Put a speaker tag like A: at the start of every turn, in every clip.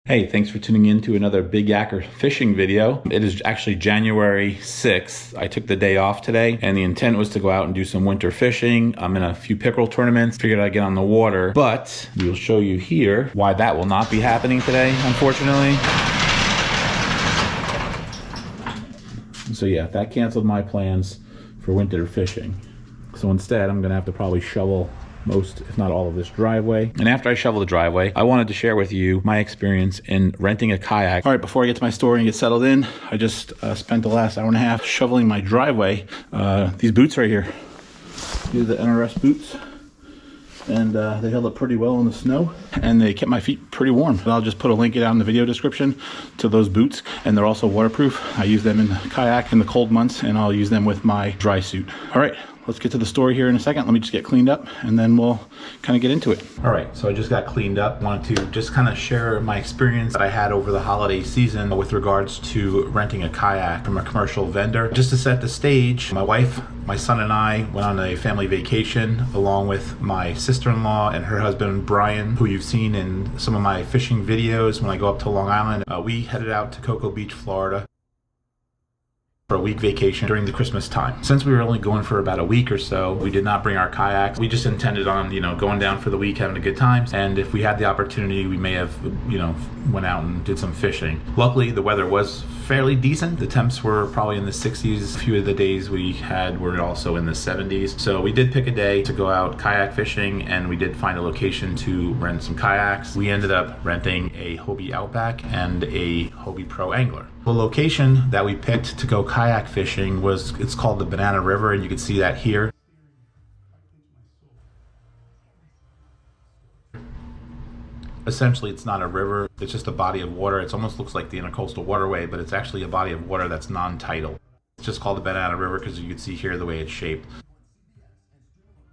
A: Hey, thanks for tuning in to another Big Yakker fishing video. It is actually January 6th. I took the day off today, and the intent was to go out and do some winter fishing. I'm in a few pickerel tournaments, figured I'd get on the water, but we'll show you here why that will not be happening today, unfortunately. So yeah, that canceled my plans for winter fishing. So instead, I'm gonna have to probably shovel most, if not all, of this driveway. And after I shovel the driveway, I wanted to share with you my experience in renting a kayak. All right, before I get to my story and get settled in, I just spent the last hour and a half shoveling my driveway. These boots right here, these are the NRS boots. And they held up pretty well in the snow, and they kept my feet pretty warm. I'll just put a link down in the video description to those boots, and they're also waterproof. I use them in the kayak in the cold months, and I'll use them with my dry suit. All right, let's get to the story here in a second. Let me just get cleaned up, and then we'll kind of get into it. All right, so I just got cleaned up. Wanted to just kind of share my experience that I had over the holiday season with regards to renting a kayak from a commercial vendor. Just to set the stage, my wife, my son and I went on a family vacation along with my sister-in-law and her husband, Brian, who you've seen in some of my fishing videos when I go up to Long Island. We headed out to Cocoa Beach, Florida for a week vacation during the Christmas time. Since we were only going for about a week or so, we did not bring our kayaks. We just intended on, going down for the week, having a good time. And if we had the opportunity, we may have, went out and did some fishing. Luckily, the weather was fairly decent. The temps were probably in the 60s. A few of the days we had were also in the 70s. So we did pick a day to go out kayak fishing, and we did find a location to rent some kayaks. We ended up renting a Hobie Outback and a Hobie Pro Angler. The location that we picked to go kayak fishing it's called the Banana River, and you can see that here. Essentially, it's not a river, it's just a body of water. It almost looks like the Intercoastal Waterway, but it's actually a body of water that's non-tidal. It's just called the Banana River because you can see here the way it's shaped.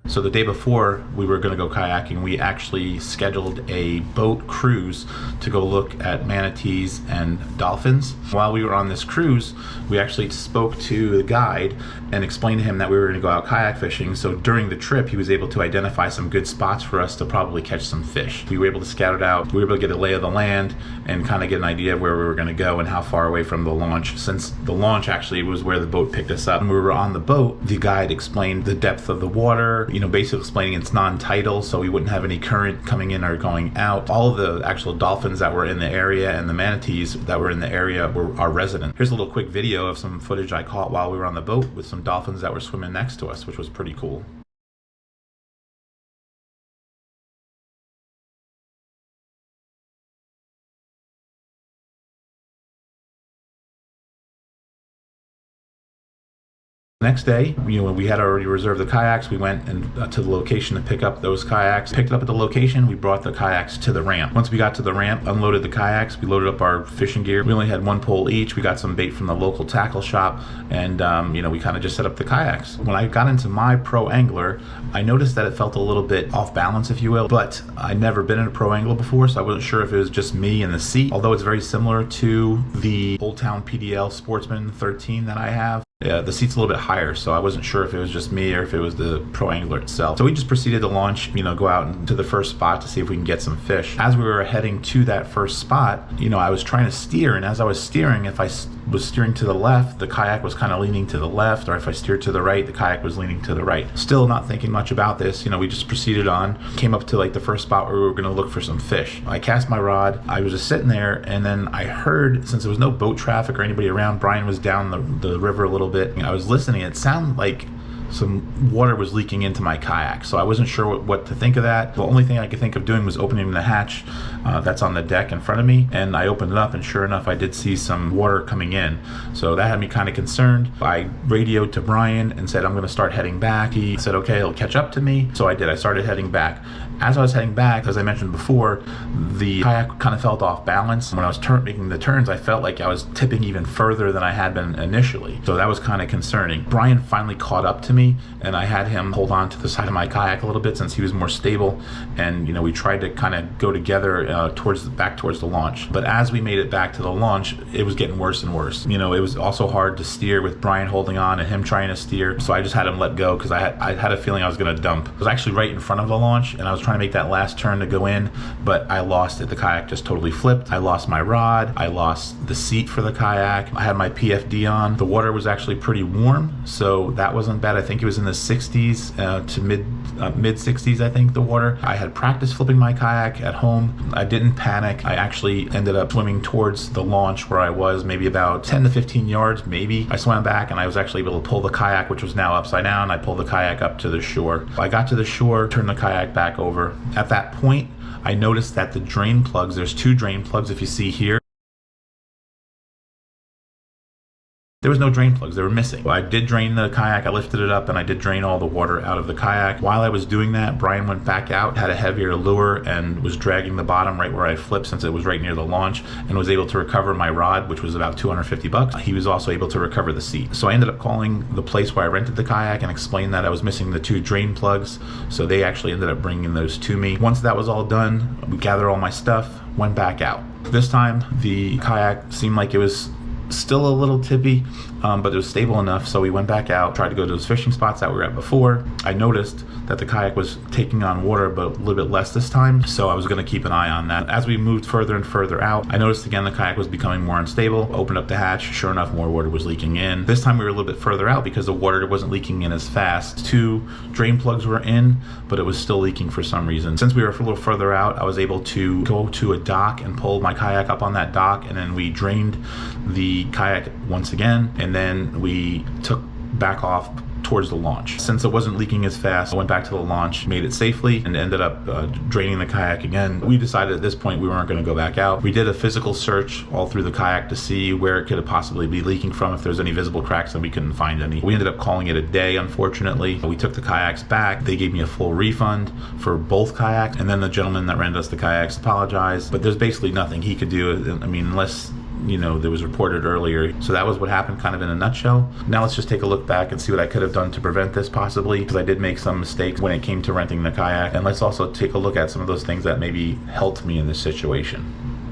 A: So the day before we were going to go kayaking, we actually scheduled a boat cruise to go look at manatees and dolphins. While we were on this cruise, we actually spoke to the guide and explained to him that we were going to go out kayak fishing. So during the trip, he was able to identify some good spots for us to probably catch some fish. We were able to scout it out. We were able to get a lay of the land and kind of get an idea of where we were going to go and how far away from the launch, since the launch actually was where the boat picked us up. When we were on the boat, the guide explained the depth of the water, basically explaining it's non-tidal, so we wouldn't have any current coming in or going out. All of the actual dolphins that were in the area and the manatees that were in the area were our resident. Here's a little quick video of some footage I caught while we were on the boat with some dolphins that were swimming next to us, which was pretty cool. Next day, we had already reserved the kayaks. We went to the location to pick up those kayaks. Picked it up at the location, we brought the kayaks to the ramp. Once we got to the ramp, unloaded the kayaks, we loaded up our fishing gear. We only had one pole each. We got some bait from the local tackle shop, and we kind of just set up the kayaks. When I got into my Pro Angler, I noticed that it felt a little bit off balance, if you will, but I'd never been in a Pro Angler before, so I wasn't sure if it was just me and the seat, although it's very similar to the Old Town PDL Sportsman 13 that I have. Yeah, the seat's a little bit higher, so I wasn't sure if it was just me or if it was the Pro Angler itself. So we just proceeded to launch, go out to the first spot to see if we can get some fish. As we were heading to that first spot, I was trying to steer, and as I was steering, if I was steering to the left, the kayak was kind of leaning to the left, or if I steered to the right, the kayak was leaning to the right. Still not thinking much about this, we just proceeded on, came up to like the first spot where we were going to look for some fish. I cast my rod, I was just sitting there, and then I heard, since there was no boat traffic or anybody around, Brian was down the river a little bit. I was listening. It sounded like some water was leaking into my kayak, so I wasn't sure what to think of that. The only thing I could think of doing was opening the hatch that's on the deck in front of me, and I opened it up, and sure enough, I did see some water coming in. So that had me kind of concerned. I radioed to Brian and said I'm going to start heading back. He said okay, he'll catch up to me. So I did. I started heading back. As I was heading back, as I mentioned before, the kayak kind of felt off balance. When I was making the turns, I felt like I was tipping even further than I had been initially. So that was kind of concerning. Brian finally caught up to me, and I had him hold on to the side of my kayak a little bit since he was more stable. And we tried to kind of go together back towards the launch. But as we made it back to the launch, it was getting worse and worse. It was also hard to steer with Brian holding on and him trying to steer. So I just had him let go because I had a feeling I was going to dump. I was actually right in front of the launch, and I was trying trying to make that last turn to go in, but I lost it. The kayak just totally flipped. I lost my rod. I lost the seat for the kayak. I had my PFD on. The water was actually pretty warm, so that wasn't bad. I think it was in the 60s to mid 60s, I think, the water. I had practiced flipping my kayak at home. I didn't panic. I actually ended up swimming towards the launch where I was, maybe about 10 to 15 yards, maybe. I swam back and I was actually able to pull the kayak, which was now upside down. I pulled the kayak up to the shore. I got to the shore, turned the kayak back over. At that point, I noticed that the drain plugs, there's 2 drain plugs if you see here. There was no drain plugs, they were missing. I did drain the kayak, I lifted it up, and I did drain all the water out of the kayak. While I was doing that, Brian went back out, had a heavier lure, and was dragging the bottom right where I flipped, since it was right near the launch, and was able to recover my rod, which was about $250. He was also able to recover the seat. So I ended up calling the place where I rented the kayak and explained that I was missing the 2 drain plugs, so they actually ended up bringing those to me. Once that was all done, we gathered all my stuff, went back out. This time, the kayak seemed like it was still a little tippy, but it was stable enough, so we went back out, tried to go to those fishing spots that we were at before. I noticed that the kayak was taking on water, but a little bit less this time, so I was going to keep an eye on that. As we moved further and further out, I noticed again the kayak was becoming more unstable. Opened up the hatch, sure enough, more water was leaking in. This time we were a little bit further out because the water wasn't leaking in as fast. 2 drain plugs were in, but it was still leaking for some reason. Since we were a little further out, I was able to go to a dock and pull my kayak up on that dock, and then we drained the kayak once again, and then we took back off towards the launch. Since it wasn't leaking as fast, I went back to the launch, made it safely, and ended up draining the kayak again. We decided at this point we weren't going to go back out. We did a physical search all through the kayak to see where it could possibly be leaking from, if there's any visible cracks, and we couldn't find any. We ended up calling it a day, unfortunately. We took the kayaks back. They gave me a full refund for both kayaks, and then the gentleman that rented us the kayaks apologized, but there's basically nothing he could do. I mean, unless there was reported earlier. So that was what happened kind of in a nutshell. Now let's just take a look back and see what I could have done to prevent this possibly, because I did make some mistakes when it came to renting the kayak. And let's also take a look at some of those things that maybe helped me in this situation.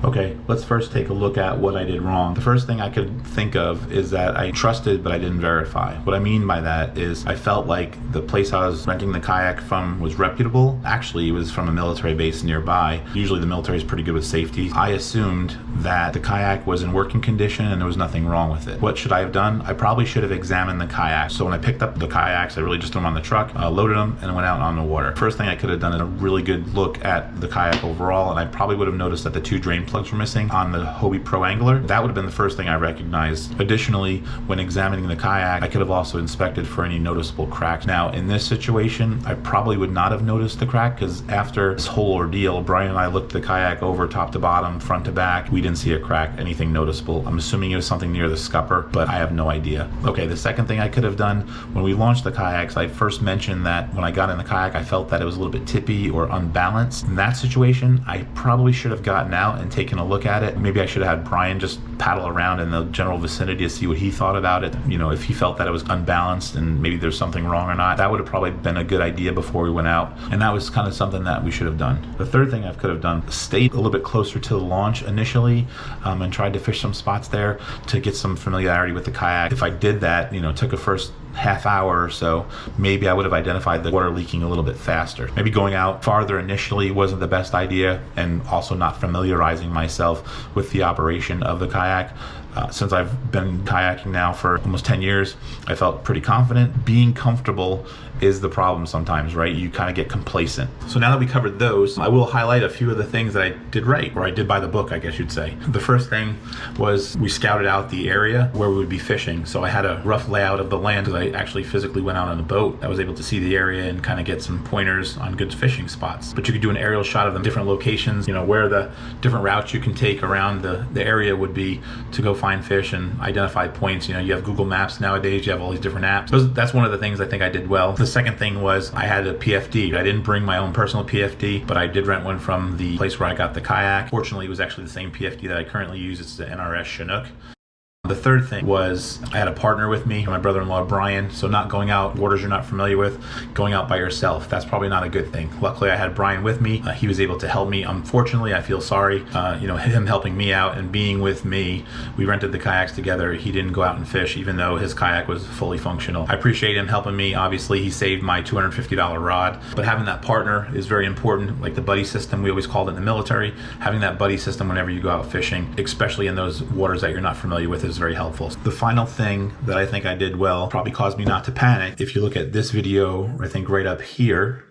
A: Okay, let's first take a look at what I did wrong. The first thing I could think of is that I trusted, but I didn't verify. What I mean by that is I felt like the place I was renting the kayak from was reputable. Actually, it was from a military base nearby. Usually the military is pretty good with safety. I assumed that the kayak was in working condition and there was nothing wrong with it. What should I have done? I probably should have examined the kayak. So when I picked up the kayaks, I really just threw them on the truck, loaded them, and went out on the water. First thing I could have done is a really good look at the kayak overall, and I probably would have noticed that the 2 drain plugs were missing on the Hobie Pro Angler. That would have been the first thing I recognized. Additionally, when examining the kayak, I could have also inspected for any noticeable cracks. Now, in this situation, I probably would not have noticed the crack, because after this whole ordeal, Brian and I looked the kayak over top to bottom, front to back. We didn't see a crack, anything noticeable. I'm assuming it was something near the scupper, but I have no idea. Okay, the second thing I could have done, when we launched the kayaks, I first mentioned that when I got in the kayak, I felt that it was a little bit tippy or unbalanced. In that situation, I probably should have gotten out and taken a look at it. Maybe I should have had Brian just paddle around in the general vicinity to see what he thought about it. If he felt that it was unbalanced and maybe there's something wrong or not. That would have probably been a good idea before we went out. And that was kind of something that we should have done. The third thing I could have done, stayed a little bit closer to the launch initially, and tried to fish some spots there to get some familiarity with the kayak. If I did that, took a first half hour or so, maybe I would have identified the water leaking a little bit faster. Maybe going out farther initially wasn't the best idea, and also not familiarizing myself with the operation of the kayak. Since I've been kayaking now for almost 10 years, I felt pretty confident. Being comfortable is the problem sometimes, right? You kind of get complacent. So now that we covered those, I will highlight a few of the things that I did right, or I did by the book, I guess you'd say. The first thing was we scouted out the area where we would be fishing. So I had a rough layout of the land, because I actually physically went out on a boat. I was able to see the area and kind of get some pointers on good fishing spots. But you could do an aerial shot of the different locations, where the different routes you can take around the area would be to go find fish and identify points. You have Google Maps nowadays, you have all these different apps. So that's one of the things I think I did well. The second thing was I had a PFD. I didn't bring my own personal PFD, but I did rent one from the place where I got the kayak. Fortunately, it was actually the same PFD that I currently use. It's the NRS Chinook. The third thing was I had a partner with me, my brother-in-law Brian, so not going out waters you're not familiar with, going out by yourself. That's probably not a good thing. Luckily I had Brian with me. He was able to help me. Unfortunately, I feel sorry, him helping me out and being with me. We rented the kayaks together. He didn't go out and fish even though his kayak was fully functional. I appreciate him helping me. Obviously, he saved my $250 rod, but having that partner is very important, like the buddy system we always called it in the military. Having that buddy system whenever you go out fishing, especially in those waters that you're not familiar with, is very helpful. The final thing that I think I did well probably caused me not to panic. If you look at this video, I think right up here,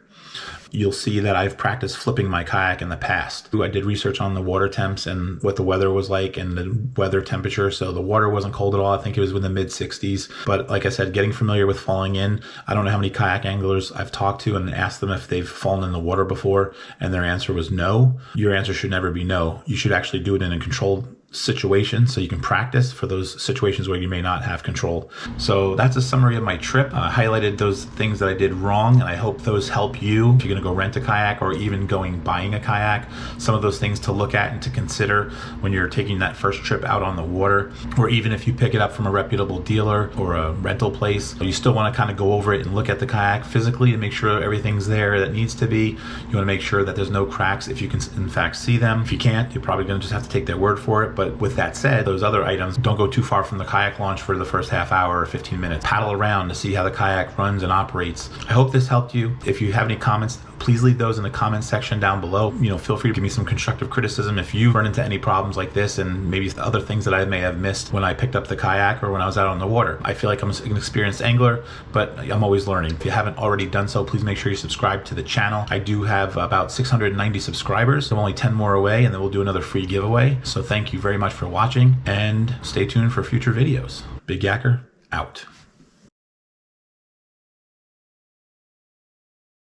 A: you'll see that I've practiced flipping my kayak in the past. I did research on the water temps and what the weather was like and the weather temperature. So the water wasn't cold at all. I think it was in the mid 60s. But like I said, getting familiar with falling in. I don't know how many kayak anglers I've talked to and asked them if they've fallen in the water before, and their answer was no. Your answer should never be no. You should actually do it in a controlled situation so you can practice for those situations where you may not have control. So that's a summary of my trip. I highlighted those things that I did wrong, and I hope those help you if you're going to go rent a kayak or even buying a kayak. Some of those things to look at and to consider when you're taking that first trip out on the water, or even if you pick it up from a reputable dealer or a rental place, you still want to kind of go over it and look at the kayak physically and make sure everything's there that needs to be. You want to make sure that there's no cracks if you can in fact see them. If you can't, you're probably going to just have to take their word for it. But with that said, those other items, don't go too far from the kayak launch for the first half hour or 15 minutes. Paddle around to see how the kayak runs and operates. I hope this helped you. If you have any comments, please leave those in the comments section down below. Feel free to give me some constructive criticism if you run into any problems like this and maybe the other things that I may have missed when I picked up the kayak or when I was out on the water. I feel like I'm an experienced angler, but I'm always learning. If you haven't already done so, please make sure you subscribe to the channel. I do have about 690 subscribers. I'm only 10 more away, and then we'll do another free giveaway. So thank you very much for watching, and stay tuned for future videos. Big Yakker, out.